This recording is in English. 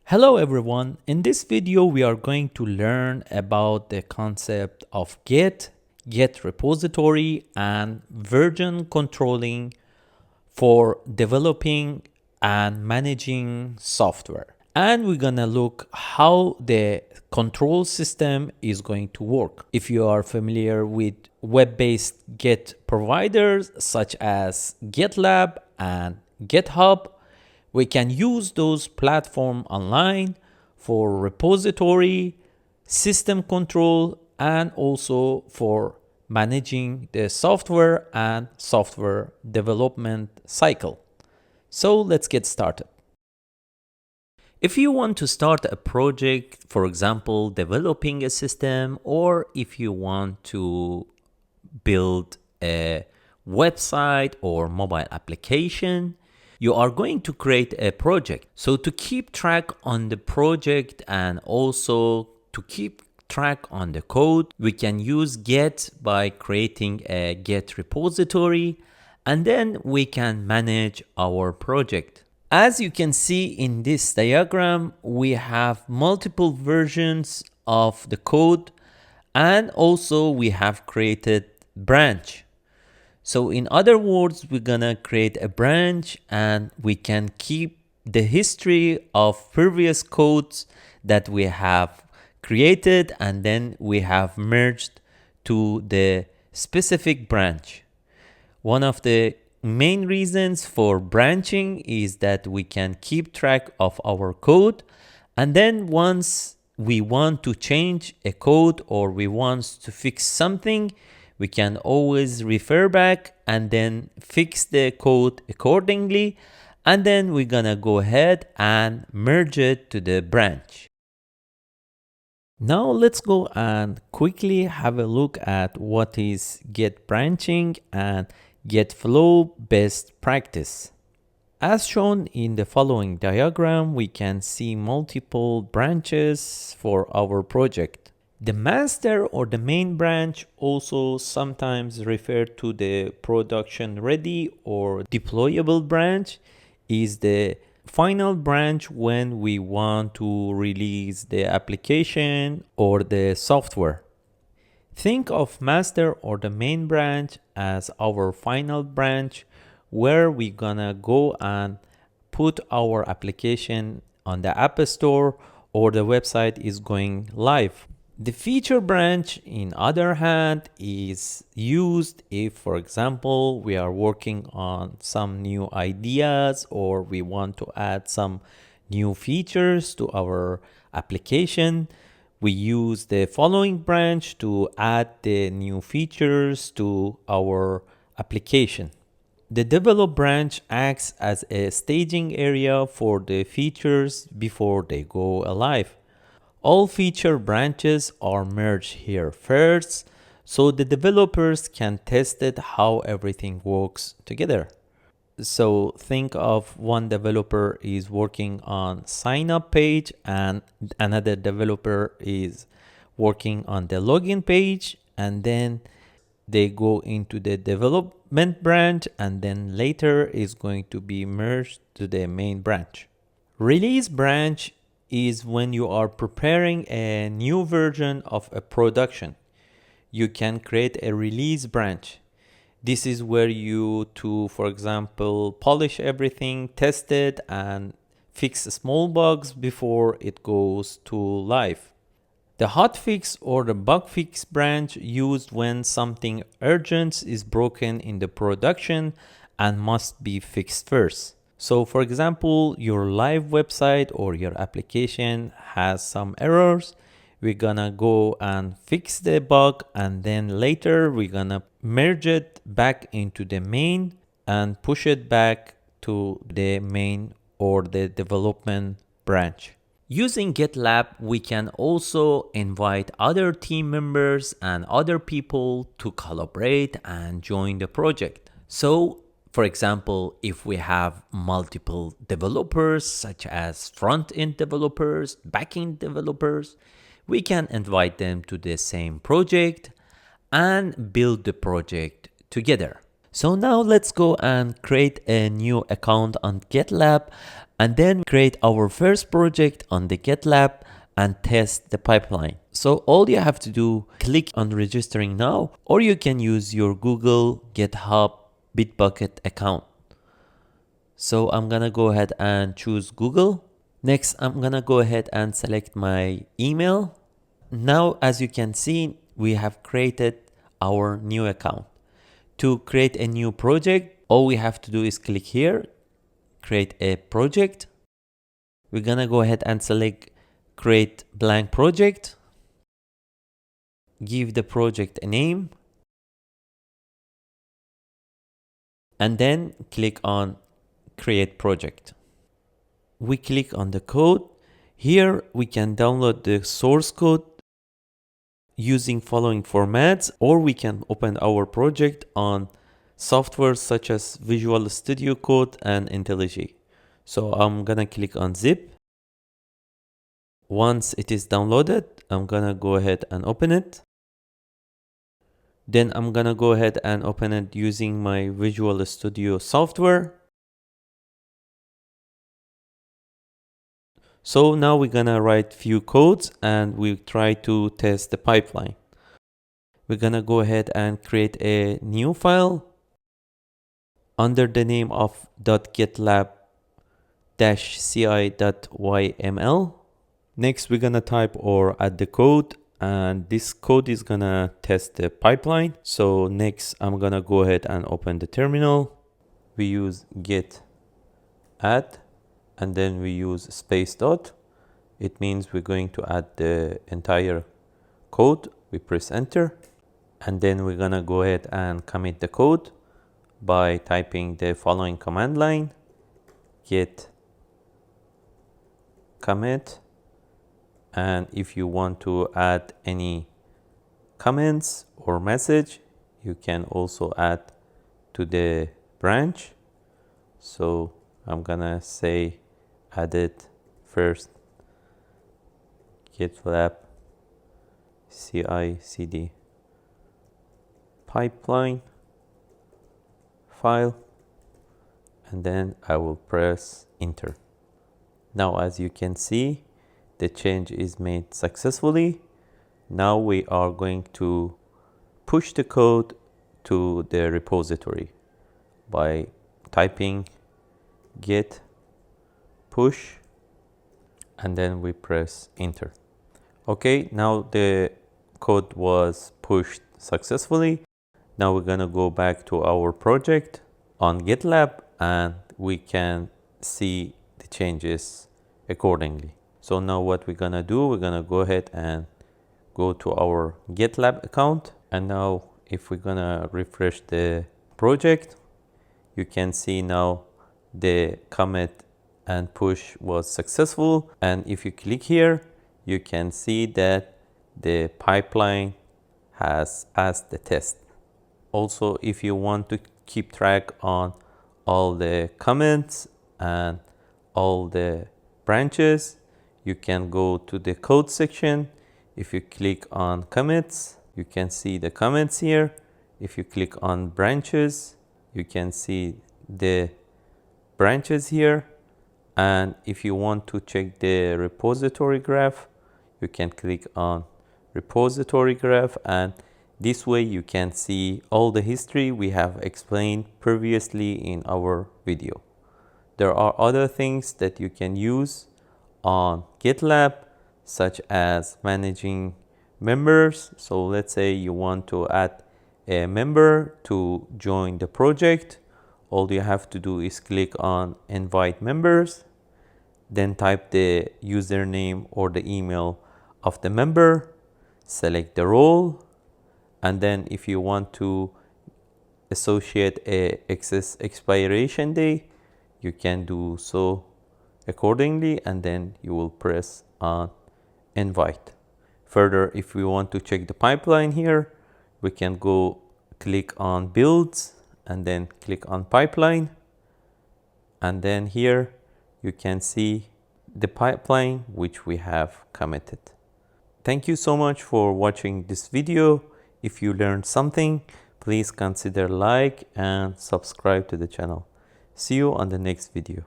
Hello everyone, in this video we are going to learn about the concept of Git repository and version controlling for developing and managing software. And we're gonna look how the control system is going to work. If you are familiar with web-based Git providers such as GitLab and GitHub, we can use those platforms online for repository, system control, and also for managing the software and software development cycle. So let's get started. If you want to start a project, for example, developing a system, or if you want to build a website or mobile application, you are going to create a project. So to keep track on the project and also to keep track on the code, we can use Git by creating a Git repository, and then we can manage our project. As you can see in this diagram, we have multiple versions of the code, and also we have created branch. So in other words, we're gonna create a branch and we can keep the history of previous codes that we have created, and then we have merged to the specific branch. One of the main reasons for branching is that we can keep track of our code, and then once we want to change a code or we want to fix something, we can always refer back and then fix the code accordingly, and then we're gonna go ahead and merge it to the branch. Now let's go and quickly have a look at what is Git branching and Git flow best practice. As shown in the following diagram, we can see multiple branches for our project. The master or the main branch, also sometimes referred to the production ready or deployable branch, is the final branch when we want to release the application or the software. Think of master or the main branch as our final branch where we're gonna go and put our application on the App Store or the website is going live. The feature branch, in other hand, is used if, for example, we are working on some new ideas or we want to add some new features to our application. We use the following branch to add the new features to our application. The develop branch acts as a staging area for the features before they go live. All feature branches are merged here first, so the developers can test it how everything works together. So think of one developer is working on sign up page and another developer is working on the login page, and then they go into the development branch and then later is going to be merged to the main branch. Release branch is when you are preparing a new version of a production. You can create a release branch. This is where you for example, polish everything, test it, and fix small bugs before it goes to live. The hotfix or the bug fix branch used when something urgent is broken in the production and must be fixed first. So for example, your live website or your application has some errors. We're gonna go and fix the bug, and then later we're gonna merge it back into the main and push it back to the main or the development branch. Using GitLab, we can also invite other team members and other people to collaborate and join the project. So for example, if we have multiple developers, such as front-end developers, back-end developers, we can invite them to the same project and build the project together. So now let's go and create a new account on GitLab and then create our first project on the GitLab and test the pipeline. So all you have to do, click on registering now, or you can use your Google, GitHub, Bitbucket account. So I'm gonna go ahead and choose Google. Next, I'm gonna go ahead and select my email. Now, as you can see, we have created our new account. To create a new project, all we have to do is click here, create a project. We're gonna go ahead and select create blank project. Give the project a name. And then click on create project. We click on the code. Here we can download the source code using following formats, or we can open our project on software such as Visual Studio Code and IntelliJ. So I'm gonna click on zip. Once it is downloaded, I'm gonna go ahead and open it. Then I'm gonna go ahead and open it using my Visual Studio software. So now we're gonna write few codes and we try to test the pipeline. We're gonna go ahead and create a new file under the name of .gitlab-ci.yml. Next, we're gonna type or add the code, and this code is gonna test the pipeline. So next, I'm gonna go ahead and open the terminal. We use git add, and then we use space dot. It means we're going to add the entire code. We press enter, and then we're gonna go ahead and commit the code by typing the following command line: git commit. And if you want to add any comments or message, you can also add to the branch. So I'm gonna say added first gitlab-ci.yml pipeline file, and then I will press enter. Now, as you can see, the change is made successfully. Now we are going to push the code to the repository by typing git push, and then we press enter. Okay, now the code was pushed successfully. Now we're gonna go back to our project on GitLab and we can see the changes accordingly. So now what we're gonna do, we're gonna go ahead and go to our GitLab account. And now if we're gonna refresh the project, you can see now the commit and push was successful. And if you click here, you can see that the pipeline has passed the test. Also, if you want to keep track on all the comments and all the branches, you can go to the code section. If you click on commits, you can see the comments here. If you click on branches, you can see the branches here. And if you want to check the repository graph, you can click on repository graph, and this way you can see all the history we have explained previously in our video. There are other things that you can use on GitLab, such as managing members. So let's say you want to add a member to join the project. All you have to do is click on invite members, then type the username or the email of the member, select the role, and then if you want to associate a access expiration date, you can do so accordingly, and then you will press on invite. Further, if we want to check the pipeline here, we can go click on builds and then click on pipeline, and then here you can see the pipeline which we have committed. Thank you so much for watching this video. If you learned something, please consider like and subscribe to the channel. See you on the next video.